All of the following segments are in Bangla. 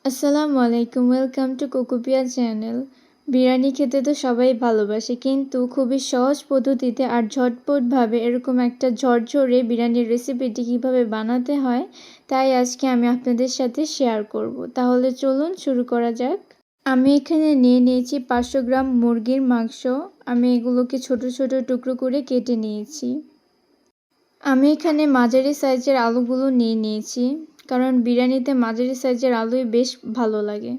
আসসালামু আলাইকুম, ওয়েলকাম টু কোকোপিয়া চ্যানেল। বিরিয়ানি খেতে তো সবাই ভালোবাসে, কিন্তু খুবই সহজ পদ্ধতিতে আর ঝটপটভাবে এরকম একটা ঝরঝরে বিরিয়ানির রেসিপিটি কীভাবে বানাতে হয় তাই আজকে আমি আপনাদের সাথে শেয়ার করব। তাহলে চলুন শুরু করা যাক। আমি এখানে নিয়ে নিয়েছি 500 গ্রাম মুরগির মাংস। আমি এগুলোকে ছোট ছোট টুকরো করে কেটে নিয়েছি। আমি এখানে মাঝারি সাইজের আলুগুলো নিয়ে নিয়েছি, কারণ বিরিয়ানিতে মাঝারি সাইজের আলুই বেশ ভালো লাগে।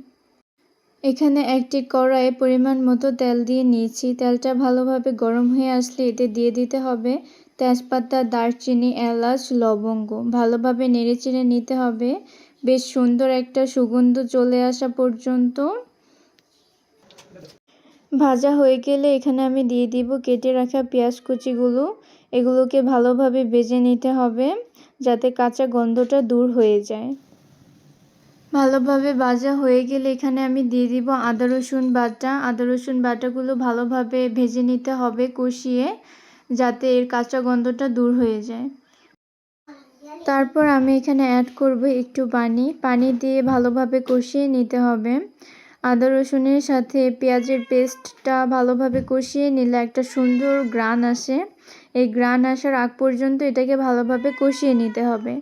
এখানে একটি কড়াইয়ে পরিমাণ মতো তেল দিয়ে নিয়েছি। তেলটা ভালোভাবে গরম হয়ে আসলে এতে দিয়ে দিতে হবে তেজপাতা, দারচিনি, এলাচ, লবঙ্গ। ভালোভাবে নেড়েচেড়ে নিতে হবে বেশ সুন্দর একটা সুগন্ধ চলে আসা পর্যন্ত। ভাজা হয়ে গেলে এখানে আমি দিয়ে দিব কেটে রাখা পেঁয়াজ কুচিগুলো। এগুলোকে ভালোভাবে ভেজে নিতে হবে যাতে কাঁচা গন্ধটা দূর হয়ে যায়। ভালোভাবে ভাজা হয়ে গেলে এখানে আমি দিয়ে দিব আদা রসুন বাটা। আদা রসুন বাটাগুলো ভালোভাবে ভেজে নিতে হবে কষিয়ে, যাতে এর কাঁচা গন্ধটা দূর হয়ে যায়। তারপর আমি এখানে অ্যাড করব একটু পানি দিয়ে ভালোভাবে কষিয়ে নিতে হবে। আদা রসুনের সাথে পেঁয়াজের পেস্টটা ভালোভাবে কষিয়ে নিলে একটা সুন্দর ঘ্রাণ আসে। এই ঘ্রাণ আসার আগ পর্যন্ত এটাকে ভালোভাবে কষিয়ে নিতে হবে।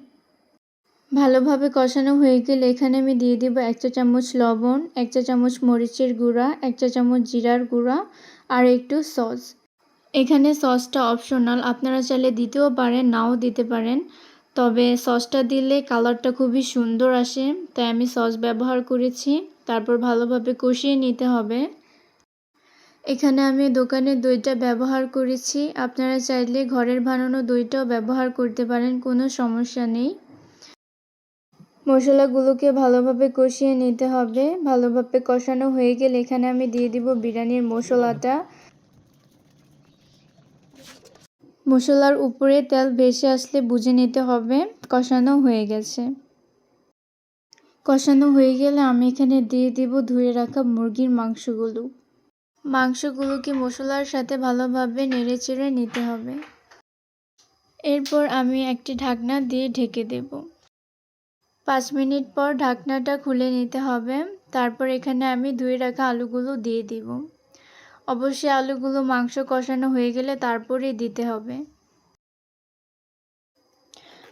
ভালোভাবে কষানো হয়ে গেলে এখানে আমি দিয়ে দিব 1 চা চামচ লবণ, 1 চা চামচ মরিচের গুঁড়া, 1 চা চামচ জিরার গুঁড়া আর একটু সস। এখানে সসটা অপশনাল, আপনারা চাইলে দিতেও পারেন, নাও দিতে পারেন। তবে সসটা দিলে কালারটা খুবই সুন্দর আসে, তাই আমি সস ব্যবহার করেছি। তারপর ভালোভাবে কষিয়ে নিতে হবে। এখানে আমি দোকানের দইটা ব্যবহার করেছি, আপনারা চাইলে ঘরের বানানো দইটাও ব্যবহার করতে পারেন, কোনো সমস্যা নেই। মশলাগুলোকে ভালোভাবে কষিয়ে নিতে হবে। ভালোভাবে কষানো হয়ে গেলে এখানে আমি দিয়ে দিব বিরিয়ানির মশলাটা। মশলার উপরে তেল ভেসে আসলে বুঝে নিতে হবে কষানো হয়ে গেছে। কষানো হয়ে গেলে আমি এখানে দিয়ে দিব ধুয়ে রাখা মুরগির মাংসগুলোকে মশলার সাথে ভালোভাবে নেড়েচেড়ে নিতে হবে। এরপর আমি একটি ঢাকনা দিয়ে ঢেকে দেব। 5 মিনিট পর ঢাকনাটা খুলে নিতে হবে। তারপর এখানে আমি ধুয়ে রাখা আলুগুলো দিয়ে দিব। অবশ্যই আলুগুলো মাংস কষানো হয়ে গেলে তারপরেই দিতে হবে।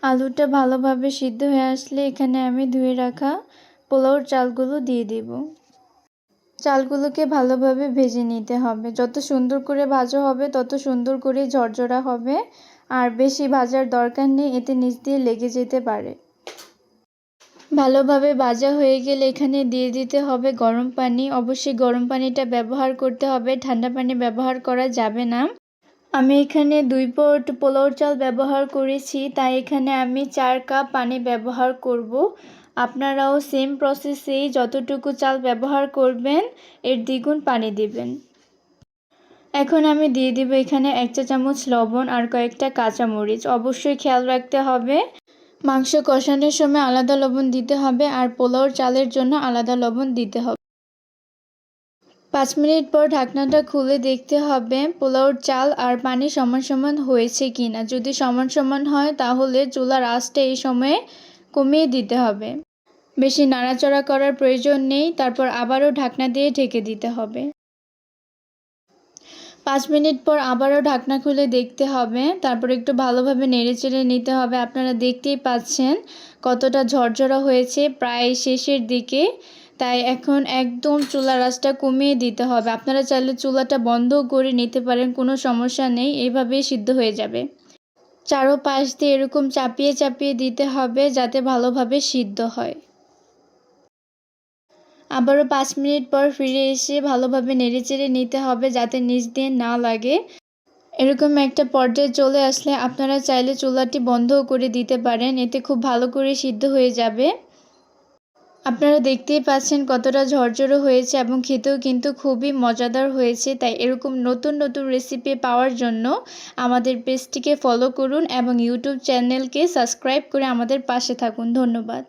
আলুটা ভালোভাবে সিদ্ধ হয়ে আসলে এখানে আমি ধুয়ে রাখা পোলাওর চালগুলো দিয়ে দিব। চালগুলোকে ভালোভাবে ভেজে নিতে হবে। যত সুন্দর করে ভাজা হবে তত সুন্দর করে ঝরঝরা হবে, আর বেশি ভাজার দরকার নেই, এতে নিচ দিয়ে লেগে যেতে পারে। ভালোভাবে ভাজা হয়ে গেলে এখানে দিয়ে দিতে হবে গরম পানি। অবশ্যই গরম পানিটা ব্যবহার করতে হবে, ঠান্ডা পানি ব্যবহার করা যাবে না। আমি এখানে 2 পট পোলাওর চাল ব্যবহার করেছি, তাই এখানে আমি 4 কাপ পানি ব্যবহার করব। আপনারাও সেম প্রসেসেই যতটুকু চাল ব্যবহার করবেন এর দ্বিগুণ পানি দিবেন। এখন আমি দিয়ে দিব এখানে 1 চা চামচ লবণ আর কয়েকটা কাঁচামরিচ। অবশ্যই খেয়াল রাখতে হবে মাংস কষানোর সময় আলাদা লবণ দিতে হবে, আর পোলাওর চালের জন্য আলাদা লবণ দিতে হবে। 5 মিনিট পর ঢাকনাটা খুলে দেখতে হবে পোলাওর চাল আর পানি সমান সমান হয়েছে কিনা। যদি সমান সমান হয় তাহলে চুলার আঁচটা এই সময়ে কমিয়ে দিতে হবে। বেশি নাড়াচাড়া করার প্রয়োজন নেই। তারপর আবারও ঢাকনা দিয়ে ঢেকে দিতে হবে। 5 মিনিট পর আবারও ঢাকনা খুলে দেখতে হবে। তারপর একটু ভালোভাবে নেড়েচেড়ে নিতে হবে। আপনারা দেখতেই পাচ্ছেন কতটা ঝরঝরা হয়েছে, প্রায় শেষের দিকে। তাই এখন একদম চুলার আঁচটা কমিয়ে দিতে হবে। আপনারা চাইলে চুলাটা বন্ধও করে নিতে পারেন, কোনো সমস্যা নেই, এইভাবেই সিদ্ধ হয়ে যাবে। চারোপাশ দিয়ে এরকম চাপিয়ে চাপিয়ে দিতে হবে যাতে ভালোভাবে সিদ্ধ হয়। আবারও 5 মিনিট পর ফিরে এসে ভালোভাবে নেড়েচেড়ে নিতে হবে যাতে নিচ দিয়ে না লাগে। এরকম একটা পর্যায়ে চলে আসলে আপনারা চাইলে চুলাটি বন্ধও করে দিতে পারেন, এতে খুব ভালো করে সিদ্ধ হয়ে যাবে। আপনারা দেখতেই পাচ্ছেন কতটা ঝরঝরে হয়েছে এবং খেতেও কিন্তু খুবই মজাদার হয়েছে। তাই এরকম নতুন নতুন রেসিপি পাওয়ার জন্য আমাদের পেজটিকে ফলো করুন এবং ইউটিউব চ্যানেলকে সাবস্ক্রাইব করে আমাদের পাশে থাকুন। ধন্যবাদ।